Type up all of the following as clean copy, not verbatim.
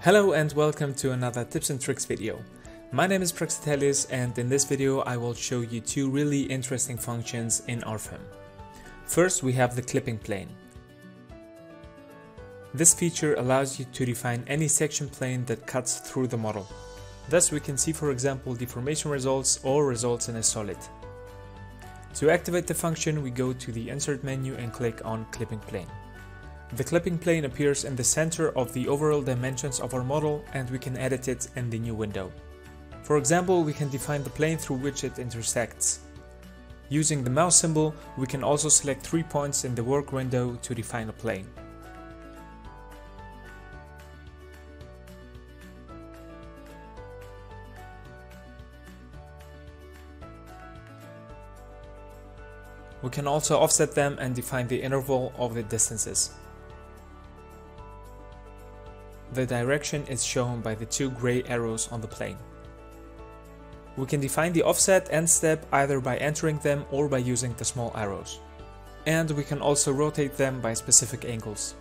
Hello and welcome to another tips and tricks video. My name is Praxitelis and in this video I will show you two really interesting functions in RFIM. First we have the clipping plane. This feature allows you to define any section plane that cuts through the model. Thus we can see, for example, deformation results or results in a solid. To activate the function we go to the insert menu and click on clipping plane. The clipping plane appears in the center of the overall dimensions of our model and we can edit it in the new window. For example, we can define the plane through which it intersects. Using the mouse symbol, we can also select 3 points in the work window to define a plane. We can also offset them and define the interval of the distances. The direction is shown by the two gray arrows on the plane. We can define the offset and step either by entering them or by using the small arrows. And we can also rotate them by specific angles.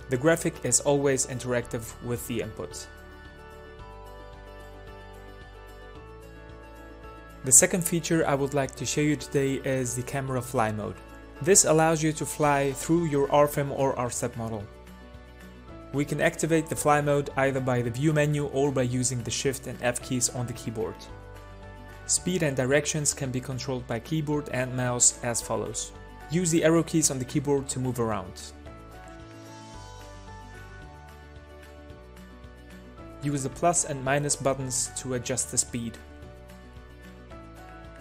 The graphic is always interactive with the input. The second feature I would like to show you today is the camera fly mode. This allows you to fly through your RFIM or RStep model. We can activate the fly mode either by the view menu or by using the Shift and F keys on the keyboard. Speed and directions can be controlled by keyboard and mouse as follows. Use the arrow keys on the keyboard to move around. Use the plus and minus buttons to adjust the speed.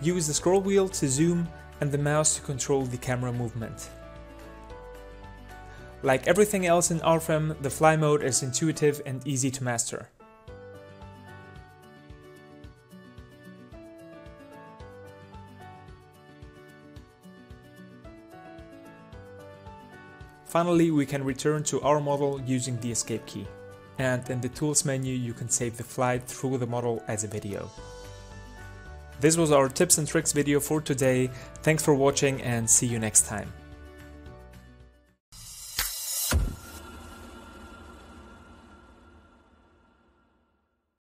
Use the scroll wheel to zoom and the mouse to control the camera movement. Like everything else in RFIM, the fly mode is intuitive and easy to master. Finally, we can return to our model using the escape key. And in the tools menu you can save the flight through the model as a video. This was our tips and tricks video for today. Thanks for watching and see you next time.